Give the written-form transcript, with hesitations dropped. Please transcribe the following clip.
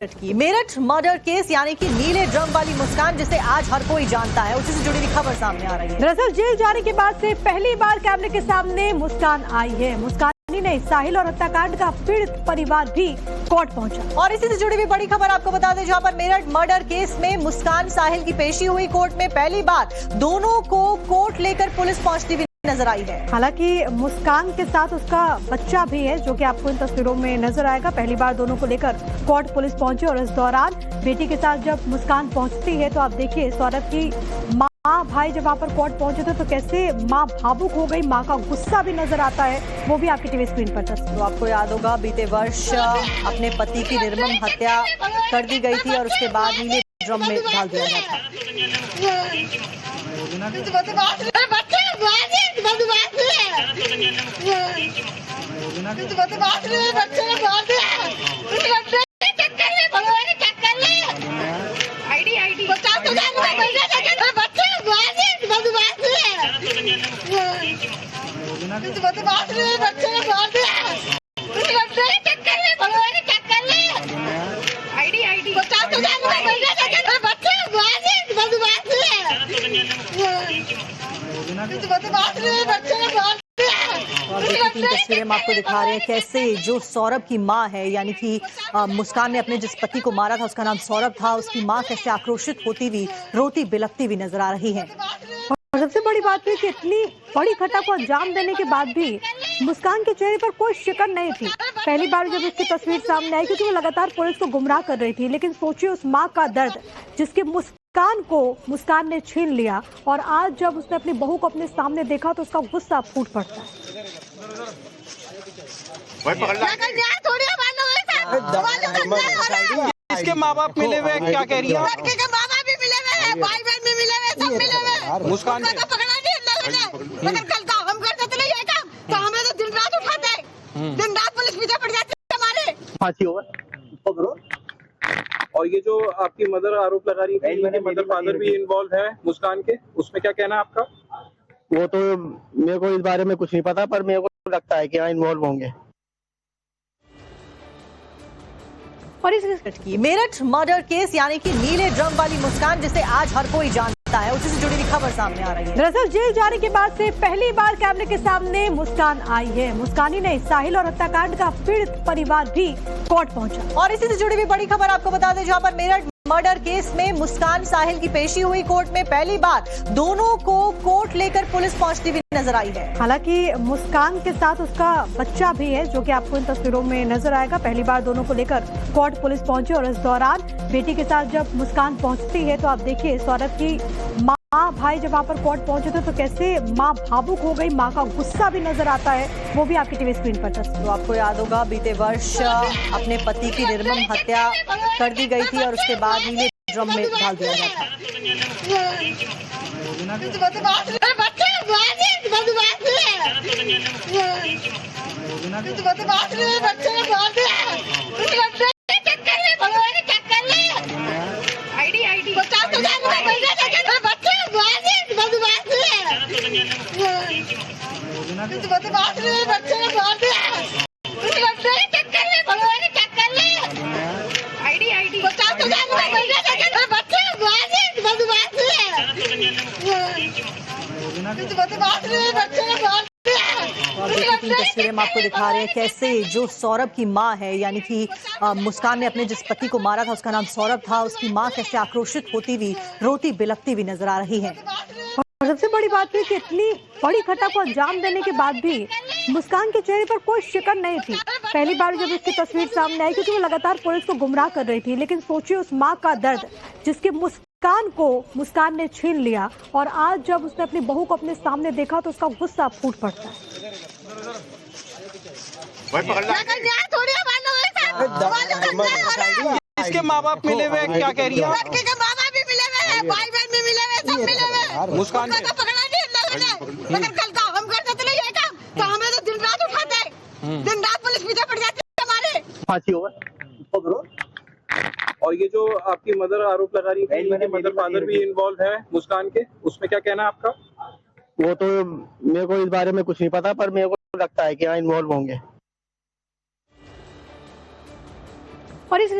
की Meerut murder case यानी कि नीले ड्रम वाली मुस्कान जिसे आज हर कोई जानता है, उसी से जुड़ी हुई खबर सामने आ रही है। दरअसल जेल जाने के बाद से पहली बार कैमरे के सामने मुस्कान आई है। मुस्कान ही नहीं, साहिल और हत्याकांड का पीड़ित परिवार भी कोर्ट पहुंचा। और इसी से जुड़ी हुई बड़ी खबर आपको बता दें, जहां पर मेरठ मर्डर केस में मुस्कान साहिल की पेशी हुई कोर्ट में। पहली बार दोनों को कोर्ट लेकर पुलिस पहुंचती हुई नजर आई है। हालांकि मुस्कान के साथ उसका बच्चा भी है, जो कि आपको इन तस्वीरों में नजर आएगा। पहली बार दोनों को लेकर कोर्ट पुलिस पहुंची और इस दौरान बेटी के साथ जब मुस्कान पहुंचती है तो आप देखिए सौरभ की माँ भाई जब वहाँ पर कोर्ट पहुंचे थे तो कैसे माँ भावुक हो गई, माँ का गुस्सा भी नजर आता है, वो भी आपकी टीवी स्क्रीन पर तस्वीर। तो आपको याद होगा बीते वर्ष अपने पति की निर्मम हत्या कर दी गई थी और उसके बाद नीले ड्रम में डाल दिया गया था। तस्वीरें हम आपको दिखा रहे हैं कैसे जो सौरभ की माँ है, यानी कि मुस्कान ने अपने जिस पति को मारा था उसका नाम सौरभ था, उसकी माँ कैसे आक्रोशित होती हुई रोती बिलखती हुई नजर आ रही है। और सबसे बड़ी बात है कि इतनी बड़ी घटना को अंजाम देने के बाद भी मुस्कान के चेहरे पर कोई शिकन नहीं थी। पहली बार जब इसकी तस्वीर सामने आई, क्योंकि वो लगातार पुलिस को गुमराह कर रही थी, लेकिन सोचिए उस माँ का दर्द जिसके मुस्कान को मुस्कान ने छीन लिया, और आज जब उसने अपनी बहू को अपने सामने देखा तो उसका गुस्सा फूट पड़ता है। इसके माँ बाप मिले हुए क्या कह रही है? लड़के के माँ बाप भी मिले हुए हैं, भाई बहन भी मिले हुए, सब मिले हुए। मुस्कान को तो पकड़ा नहीं इन लोगों ने, मगर कल का हम करते तो नहीं है काम, तो हमें तो दिन रात उठाते हैं, दिन रात पुलिस पीछे पड़ जाती है हमारे। फांसी होगा। और ये जो आपकी मदर आरोप लगा रही है, मेरे मदर फादर भी इन्वॉल्व है मुस्कान के, उसमें क्या कहना है आपका? वो तो मेरे को इस बारे में कुछ नहीं पता, पर मेरे को लगता है कि हाँ इन्वॉल्व होंगे। और की मेरठ मर्डर केस यानी कि नीले ड्रम वाली मुस्कान जिसे आज हर कोई जानता है, उसी से जुड़ी हुई खबर सामने आ रही है। दरअसल जेल जाने के बाद से पहली बार कैमरे के सामने मुस्कान आई है। मुस्कान ही नहीं, साहिल और हत्याकांड का पीड़ित परिवार भी कोर्ट पहुंचा। और इसी से जुड़ी हुई बड़ी खबर आपको बता दें, जहां पर मेरठ मर्डर केस में मुस्कान साहिल की पेशी हुई कोर्ट में। पहली बार दोनों को कोर्ट लेकर पुलिस पहुंचती हुई नजर आई है। हालांकि मुस्कान के साथ उसका बच्चा भी है, जो कि आपको इन तस्वीरों में नजर आएगा। पहली बार दोनों को लेकर कोर्ट पुलिस पहुंची और इस दौरान बेटी के साथ जब मुस्कान पहुंचती है तो आप देखिए सौरभ की माँ भाई जब वहाँ पर कोर्ट पहुंचे थे तो कैसे माँ भावुक हो गई, माँ का गुस्सा भी नजर आता है, वो भी आपकी टीवी स्क्रीन पर तस्वीर। तो आपको याद होगा बीते वर्ष अपने पति की निर्मम हत्या कर दी गई थी और उसके बाद नीले ड्रम में डाल दिया गया था। तस्वीरें हम आपको दिखा रहे हैं कैसे जो सौरभ की माँ है, यानी कि मुस्कान ने अपने जिस पति को मारा था उसका नाम सौरभ था, उसकी माँ कैसे आक्रोशित होती हुई रोती बिलखती हुई नजर आ रही है। और सबसे बड़ी बात है कि इतनी बड़ी घटना को अंजाम देने के बाद भी मुस्कान के चेहरे पर कोई शिकन नहीं थी। पहली बार जब इसकी तस्वीर सामने आई, क्योंकि वो लगातार पुलिस को गुमराह कर रही थी, लेकिन सोचिए उस माँ का दर्द जिसके मुस्कान को मुस्कान ने छीन लिया, और आज जब उसने अपनी बहू को अपने सामने देखा तो उसका गुस्सा फूट पड़ता है। इसके माँ बाप मिले हुए क्या कह रही है? लड़के के माँ बाप भी मिले हुए हैं, भाई बहन भी मिले हुए, सब मिले हुए। मुस्कान को तो पकड़ा नहीं इन लोगों ने, मगर कल का हम करते तो नहीं है काम, तो हमें तो दिन रात उठाते हैं, दिन रात पुलिस पीछे पड़ जाती है हमारे। फांसी होगा। और ये जो आपकी मदर आरोप लगा रही है, मेरे मदर फादर भी इन्वॉल्व है मुस्कान के, उसमें क्या कहना है आपका? वो तो मेरे को इस बारे में कुछ नहीं पता, पर मेरे को लगता है कि हाँ इन्वॉल्व होंगे। और इस